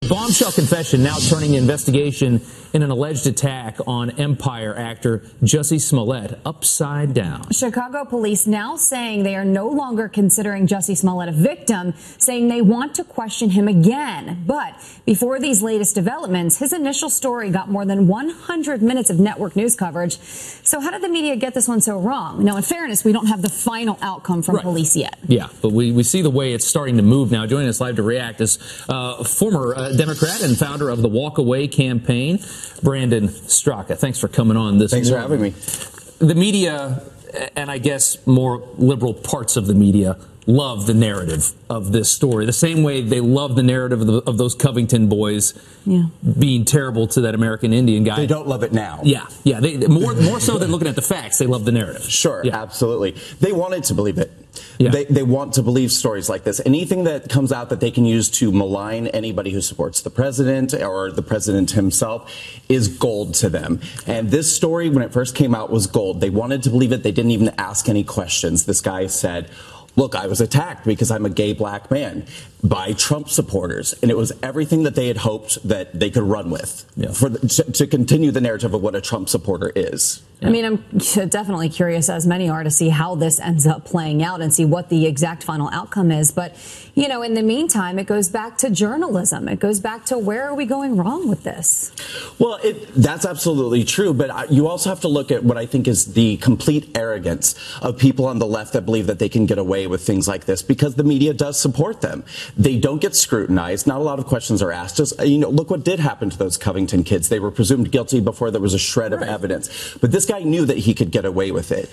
Bombshell confession now turning the investigation in an alleged attack on Empire actor Jussie Smollett upside down. Chicago police now saying they are no longer considering Jussie Smollett a victim, saying they want to question him again. But before these latest developments, his initial story got more than 100 minutes of network news coverage. So how did the media get this one so wrong? Now, in fairness, we don't have the final outcome from police yet. Yeah, but we see the way it's starting to move now. Joining us live to react is former Democrat and founder of the Walk Away campaign, Brandon Straka. Thanks for coming on this morning. Thanks for having me. The media, and I guess more liberal parts of the media, love the narrative of this story. The same way they love the narrative of those Covington boys being terrible to that American Indian guy. They don't love it now. Yeah. They, more so than looking at the facts, they love the narrative. Sure, absolutely. They wanted to believe it. Yeah. They want to believe stories like this. Anything that comes out that they can use to malign anybody who supports the president or the president himself is gold to them. And this story, when it first came out, was gold. They wanted to believe it. They didn't even ask any questions. This guy said, look, I was attacked because I'm a gay black man by Trump supporters. And it was everything that they had hoped that they could run with to continue the narrative of what a Trump supporter is. I mean, I'm definitely curious, as many are, to see how this ends up playing out and see what the exact final outcome is. But, you know, in the meantime, it goes back to journalism. It goes back to where are we going wrong with this? Well, that's absolutely true. But you also have to look at what I think is the complete arrogance of people on the left that believe that they can get away with things like this because the media does support them. They don't get scrutinized. Not a lot of questions are asked. Just, you know, look what did happen to those Covington kids. They were presumed guilty before there was a shred of evidence. But this guy knew that he could get away with it.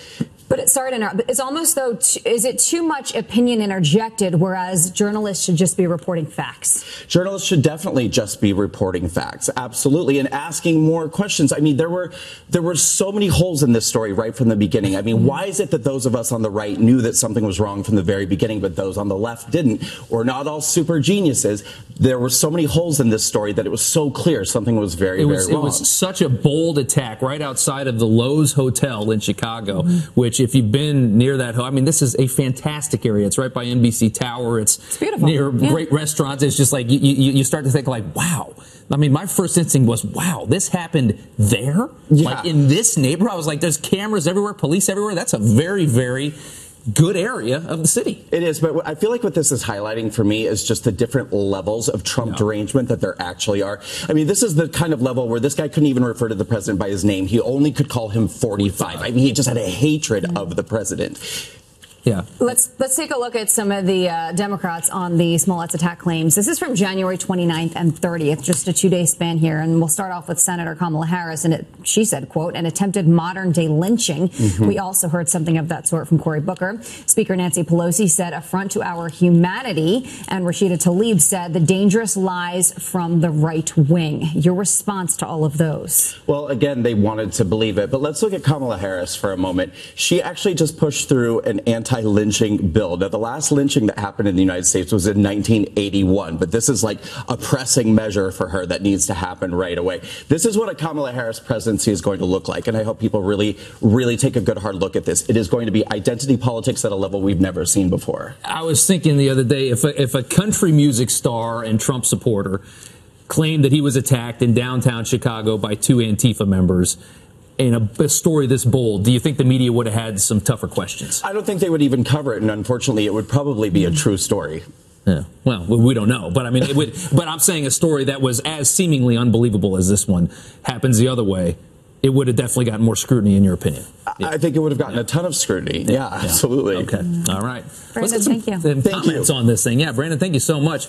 But sorry to interrupt, but it's almost though, is it too much opinion interjected, whereas journalists should just be reporting facts? Journalists should definitely just be reporting facts, absolutely, and asking more questions. I mean, there were so many holes in this story right from the beginning. I mean, why is it that those of us on the right knew that something was wrong from the very beginning, but those on the left didn't? We're not all super geniuses. There were so many holes in this story that it was so clear something was very wrong. It was such a bold attack right outside of the Lowe's Hotel in Chicago, which if you've been near that, I mean, this is a fantastic area. It's right by NBC Tower. It's beautiful. Near great restaurants. It's just like you start to think like, wow. I mean, my first instinct was, wow, this happened there? Like in this neighborhood? I was like, there's cameras everywhere, police everywhere. That's a very, very good area of the city. It is, but I feel like what this is highlighting for me is just the different levels of Trump derangement that there actually are. I mean, this is the kind of level where this guy couldn't even refer to the president by his name. He only could call him 45. I mean, he just had a hatred of the president. Yeah. Let's take a look at some of the Democrats on the Smollett's attack claims. This is from January 29th and 30th, just a 2-day span here. And we'll start off with Senator Kamala Harris. And she said, quote, an attempted modern day lynching. We also heard something of that sort from Cory Booker. Speaker Nancy Pelosi said affront to our humanity. And Rashida Tlaib said the dangerous lies from the right wing. Your response to all of those? Well, again, they wanted to believe it. But let's look at Kamala Harris for a moment. She actually just pushed through an anti-lynching bill. Now, the last lynching that happened in the United States was in 1981, but this is like a pressing measure for her that needs to happen right away. This is what a Kamala Harris presidency is going to look like, and I hope people really, really take a good hard look at this. It is going to be identity politics at a level we've never seen before. I was thinking the other day, if a country music star and Trump supporter claimed that he was attacked in downtown Chicago by 2 Antifa members, in a story this bold, do you think the media would have had some tougher questions? I don't think they would even cover it, and unfortunately, it would probably be a true story. Yeah. Well, we don't know, but I mean, it would. But I'm saying a story that was as seemingly unbelievable as this one happens the other way, it would have definitely gotten more scrutiny, in your opinion. I think it would have gotten a ton of scrutiny. Yeah, absolutely. Okay. All right. Brandon, thank you. Comments on this thing. Yeah, Brandon, thank you so much.